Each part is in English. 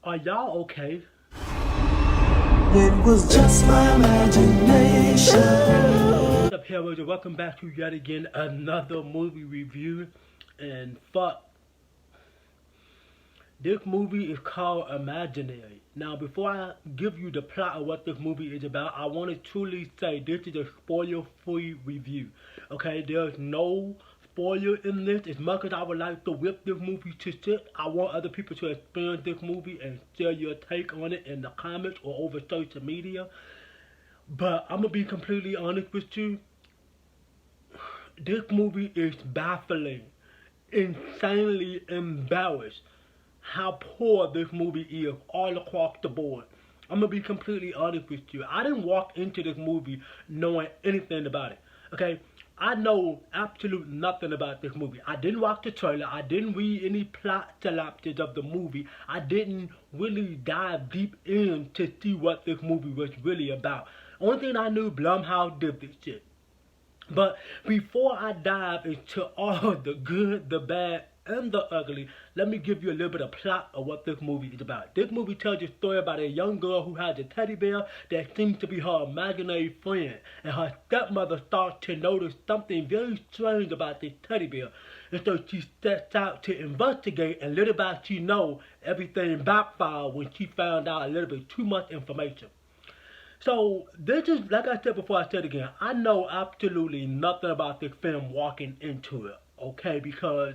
Are y'all okay? It was just my imagination. What's up, HELLRAISERS? Welcome back to yet again another movie review. And fuck, this movie is called Imaginary. Now, before I give you the plot of what this movie is about, I want to truly say this is a spoiler-free review. Okay, there's no spoiler in this. As much as I would like to whip this movie to shit, I want other people to experience this movie and share your take on it in the comments or over social media. But I'm gonna be completely honest with you. This movie is baffling, insanely embarrassed how poor this movie is all across the board. I'm gonna be completely honest with you. I didn't walk into this movie knowing anything about it. Okay, I know absolutely nothing about this movie. I didn't watch the trailer. I didn't read any plot synopsis of the movie. I didn't really dive deep in to see what this movie was really about. Only thing I knew, Blumhouse did this shit. But before I dive into all the good, the bad, and the ugly, let me give you a little bit of plot of what this movie is about. This movie tells a story about a young girl who has a teddy bear that seems to be her imaginary friend, and her stepmother starts to notice something very strange about this teddy bear, and so she sets out to investigate, and little by she know, everything backfired when she found out a little bit too much information. So, this is, like I said before, I said again, I know absolutely nothing about this film walking into it, okay, because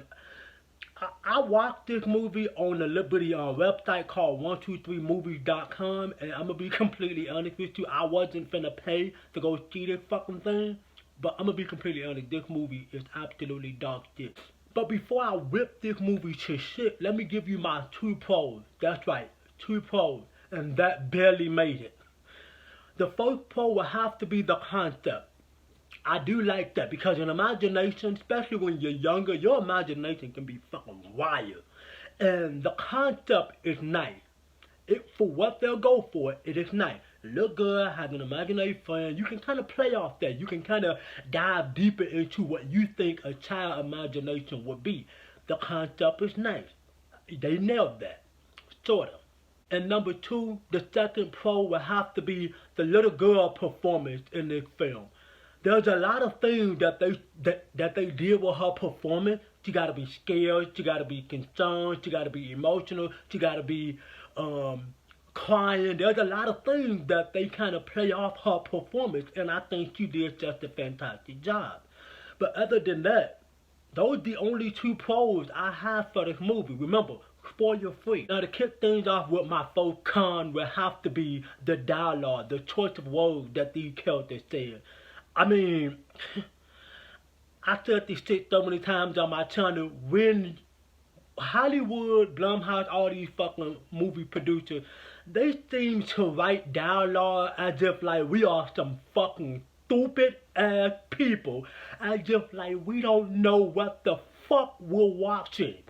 I watched this movie on the Liberty website called 123movies.com, and I'm gonna be completely honest with you, I wasn't finna pay to go see this fucking thing, but I'm gonna be completely honest, this movie is absolutely dog shit. But before I whip this movie to shit, let me give you my 2 pros. That's right, 2 pros, and that barely made it. The first pro will have to be the concept. I do like that because in imagination, especially when you're younger, your imagination can be fucking wild. And the concept is nice. For what they'll go for, it is nice. Little girl has an imaginary friend. You can kind of play off that. You can kind of dive deeper into what you think a child imagination would be. The concept is nice. They nailed that. Sort of. And number 2, the second pro will have to be the little girl performance in this film. There's a lot of things that they did with her performance. She gotta be scared, she gotta be concerned, she gotta be emotional, she gotta be crying. There's a lot of things that they kind of play off her performance, and I think she did just a fantastic job. But other than that, those are the only 2 pros I have for this movie. Remember, spoiler free. Now to kick things off with my first con will have to be the dialogue, the choice of words that these characters said. I mean, I said this shit so many times on my channel. When Hollywood, Blumhouse, all these fucking movie producers, they seem to write dialogue as if like we are some fucking stupid ass people. As if like we don't know what the fuck we're watching.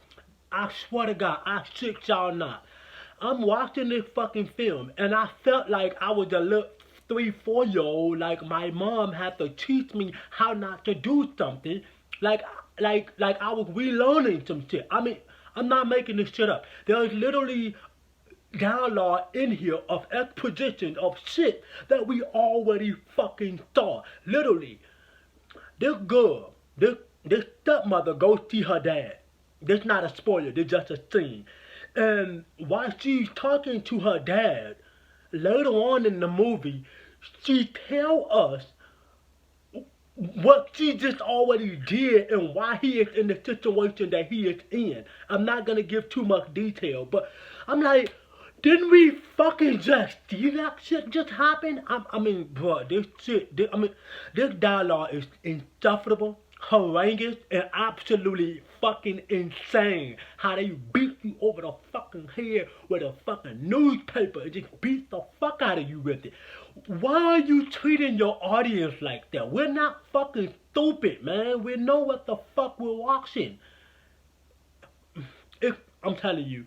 I swear to God, I shit y'all not. I'm watching this fucking film and I felt like I was a little 3-4-year-old, like my mom had to teach me how not to do something, like I was relearning some shit. I mean, I'm not making this shit up. There's literally dialogue in here of exposition of shit that we already fucking saw. Literally, this girl, this stepmother goes see her dad. This not a spoiler, this just a scene. And while she's talking to her dad, later on in the movie, she tell us what she just already did and why he is in the situation that he is in. I'm not gonna give too much detail, but I'm like, didn't we fucking just see that shit just happen? I mean, bro, this dialogue is insufferable, horrendous, and absolutely fucking insane. How they beat you over the fucking head with a fucking newspaper and just beat the fuck out of you with it. Why are you treating your audience like that? We're not fucking stupid, man. We know what the fuck we're watching. I'm telling you,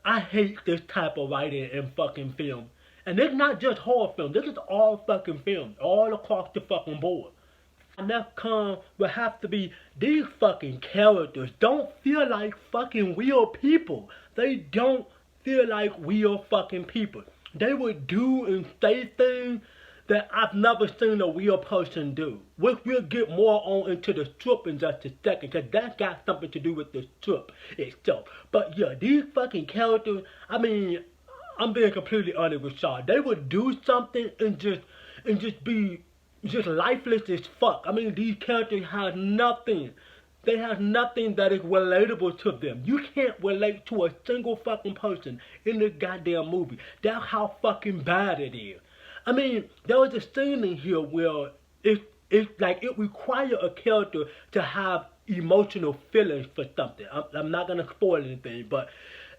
I hate this type of writing in fucking film. And it's not just horror film. This is all fucking film. All across the fucking board. My next con will have to be these fucking characters don't feel like fucking real people. They don't feel like real fucking people. They would do and say things that I've never seen a real person do. We'll get more on into the strip in just a second, because that got something to do with the strip itself. But yeah, these fucking characters, I mean, I'm being completely honest with y'all. They would do something and just be just lifeless as fuck. I mean, these characters have nothing. They have nothing that is relatable to them. You can't relate to a single fucking person in this goddamn movie. That's how fucking bad it is. I mean, there was a scene in here where it's like it requires a character to have emotional feelings for something. I'm not gonna spoil anything, but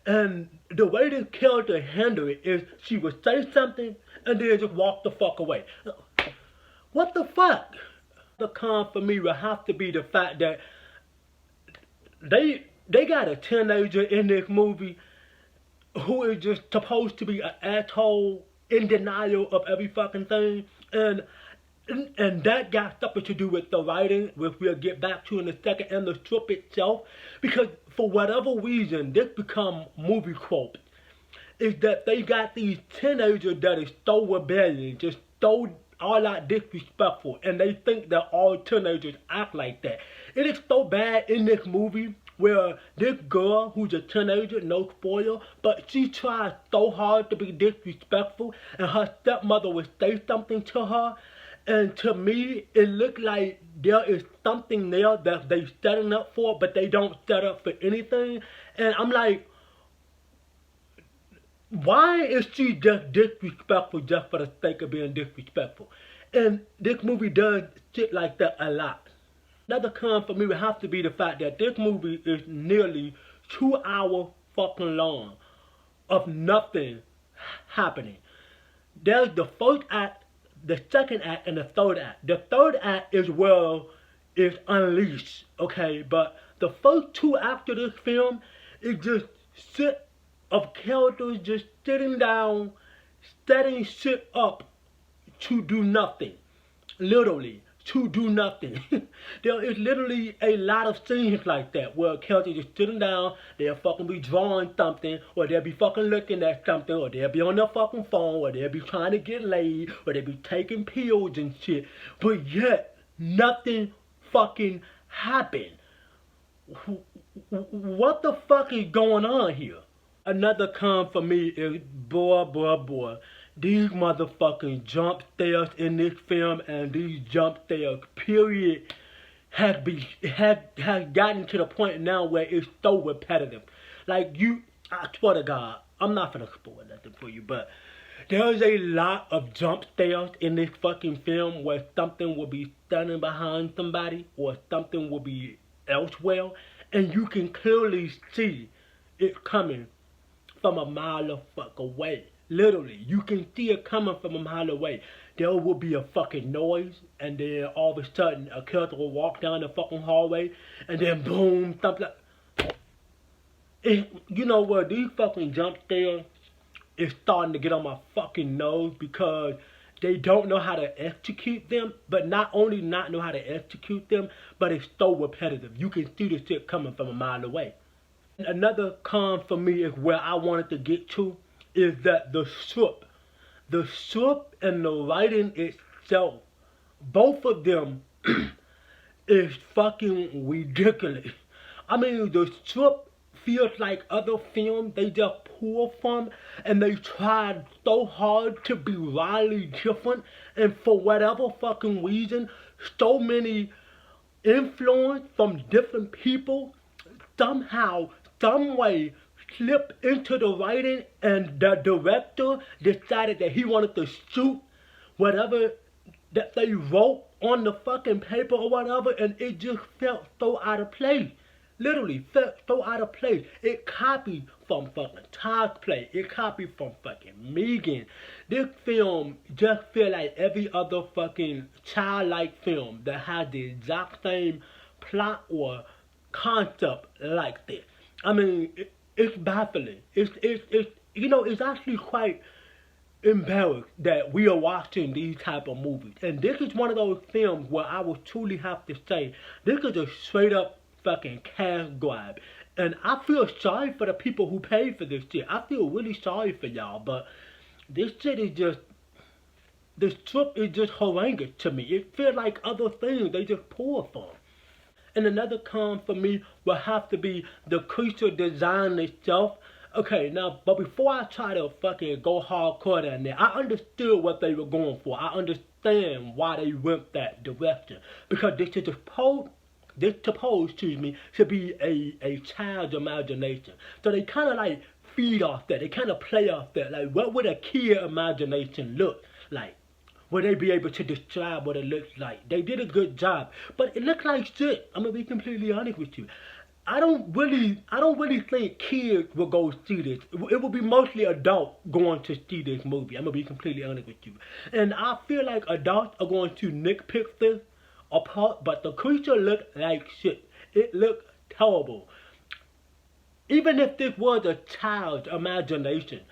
and the way this character handled it is she would say something and then just walk the fuck away. What the fuck? The con for me would have to be the fact that they got a teenager in this movie who is just supposed to be an asshole in denial of every fucking thing, and that got something to do with the writing, which we'll get back to in a second, and the strip itself, because for whatever reason, this become movie quote, is that they got these teenagers that is so rebellious, just so all out disrespectful, and they think that all teenagers act like that. It is so bad in this movie where this girl, who's a teenager, no spoiler, but she tries so hard to be disrespectful, and her stepmother would say something to her, and to me, it looked like there is something there that they setting up for, but they don't set up for anything, and I'm like, why is she just disrespectful just for the sake of being disrespectful? And this movie does shit like that a lot. Another con for me would have to be the fact that this movie is nearly 2 hours fucking long of nothing happening. There's the first act, the second act, and the third act. The third act is where it's unleashed, okay? But the first two acts of this film is just shit of characters just sitting down, setting shit up to do nothing. Literally, to do nothing. There is literally a lot of scenes like that where characters just sitting down, they'll fucking be drawing something, or they'll be fucking looking at something, or they'll be on their fucking phone, or they'll be trying to get laid, or they'll be taking pills and shit. But yet, nothing fucking happened. What the fuck is going on here? Another con for me is, boy, these motherfucking jump scares in this film, and these jump scares, period, has gotten to the point now where it's so repetitive. Like, I swear to God, I'm not gonna spoil nothing for you, but there's a lot of jump scares in this fucking film where something will be standing behind somebody, or something will be elsewhere, and you can clearly see it coming from a mile the fuck away. Literally, you can see it coming from a mile away. There will be a fucking noise, and then all of a sudden a character will walk down the fucking hallway, and then boom, something like... You know what, these fucking jump scares is starting to get on my fucking nose, because they don't know how to execute them, but not only not know how to execute them, but it's so repetitive. You can see the shit coming from a mile away. Another con for me is where I wanted to get to, is that the script and the writing itself, both of them is fucking ridiculous. I mean, the script feels like other films they just pull from, and they tried so hard to be wildly different, and for whatever fucking reason, so many influence from different people somehow, some way, slipped into the writing, and the director decided that he wanted to shoot whatever that they wrote on the fucking paper or whatever, and it just felt so out of place. Literally felt so out of place. It copied from fucking Cosplay. It copied from fucking Megan. This film just feel like every other fucking childlike film that has the exact same plot or concept like this. I mean, it's baffling. It's you know, it's actually quite embarrassed that we are watching these type of movies. And this is one of those films where I would truly have to say, this is a straight up fucking cash grab. And I feel sorry for the people who paid for this shit. I feel really sorry for y'all, but this shit is just, the script is just horrendous to me. It feels like other things they just pull from. And another con for me will have to be the creature design itself. Okay, now, but before I try to fucking go hardcore down there, I understood what they were going for. I understand why they went that direction. Because this is supposed to be a child's imagination. So they kind of like feed off that. They kind of play off that. Like, what would a kid imagination look like? Would they be able to describe what it looks like? They did a good job, but it looked like shit. I'm gonna be completely honest with you. I don't really think kids will go see this. It will be mostly adults going to see this movie. I'm gonna be completely honest with you. And I feel like adults are going to nitpick this apart, but the creature looked like shit. It looked terrible. Even if this was a child's imagination,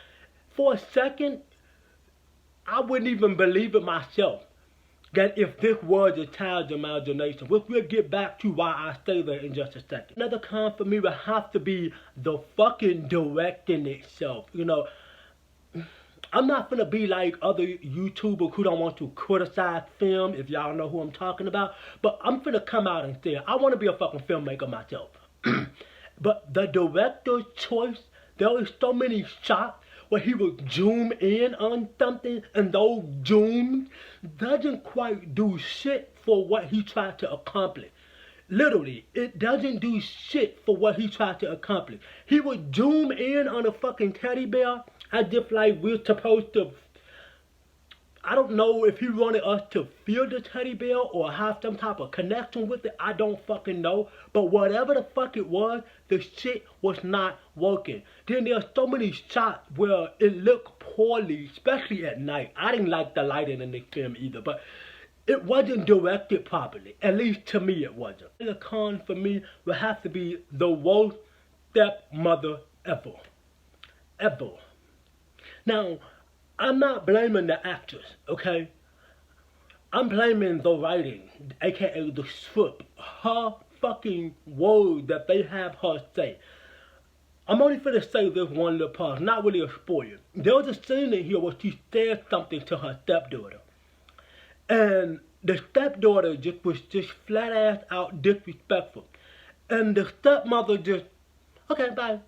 for a second, I wouldn't even believe it myself that if this was a child's imagination, which we'll get back to why I say that in just a second. Another con for me would have to be the fucking directing itself. You know, I'm not gonna be like other YouTubers who don't want to criticize film, if y'all know who I'm talking about, but I'm gonna come out and say, I wanna be a fucking filmmaker myself. But the director's choice, there was so many shots where he would zoom in on something, and those zooms doesn't quite do shit for what he tried to accomplish. Literally, it doesn't do shit for what he tried to accomplish. He would zoom in on a fucking teddy bear as if like we're supposed to, I don't know if he wanted us to feel the teddy bear or have some type of connection with it. I don't fucking know. But whatever the fuck it was, the shit was not working. Then there's so many shots where it looked poorly, especially at night. I didn't like the lighting in this film either, but it wasn't directed properly. At least to me it wasn't. The con for me would have to be the worst stepmother ever. Ever. Now, I'm not blaming the actress, okay? I'm blaming the writing, aka the script. Her fucking words that they have her say. I'm only finna say this one little part, not really a spoiler. There was a scene in here where she said something to her stepdaughter. And the stepdaughter was just flat ass out disrespectful. And the stepmother just, okay, bye.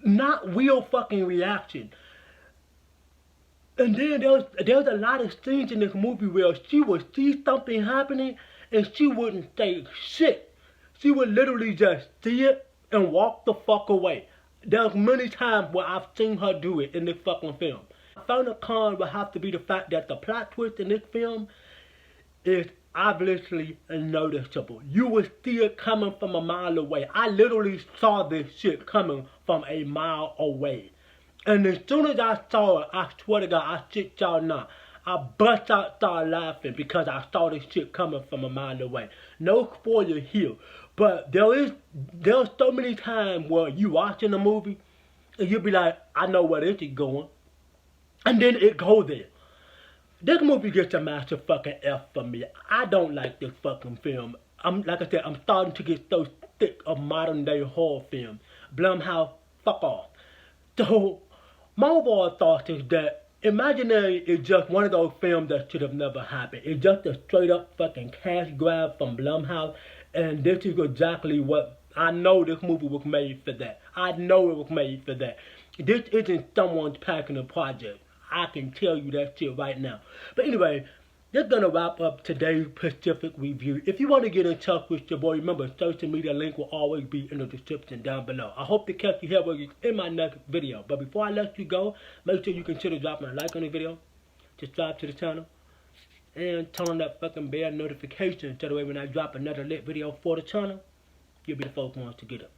Not real fucking reaction. And then there's a lot of scenes in this movie where she would see something happening and she wouldn't say shit. She would literally just see it and walk the fuck away. There's many times where I've seen her do it in this fucking film. My final con would have to be the fact that the plot twist in this film is obviously noticeable. You will see it coming from a mile away. I literally saw this shit coming from a mile away. And as soon as I saw it, I swear to God, I shit y'all not, I bust out started laughing because I saw this shit coming from a mile away. No spoiler here, but there's so many times where you watching a movie and you'll be like, I know where this is going, and then it go there. This movie gets a massive fucking F for me. I don't like this fucking film. Like I said, I'm starting to get so sick of modern day horror films. Blumhouse, fuck off. So, my overall thought is that Imaginary is just one of those films that should have never happened. It's just a straight up fucking cash grab from Blumhouse. And this is exactly what, I know this movie was made for that. I know it was made for that. This isn't someone's passion project. I can tell you that shit right now. But anyway, that's gonna wrap up today's Pacific review. If you want to get in touch with your boy, remember social media link will always be in the description down below. I hope to catch you here in my next video. But before I let you go, make sure you consider dropping a like on the video, subscribe to the channel, and turn on that fucking bell notification so that way when I drop another lit video for the channel, you'll be the first ones to get it.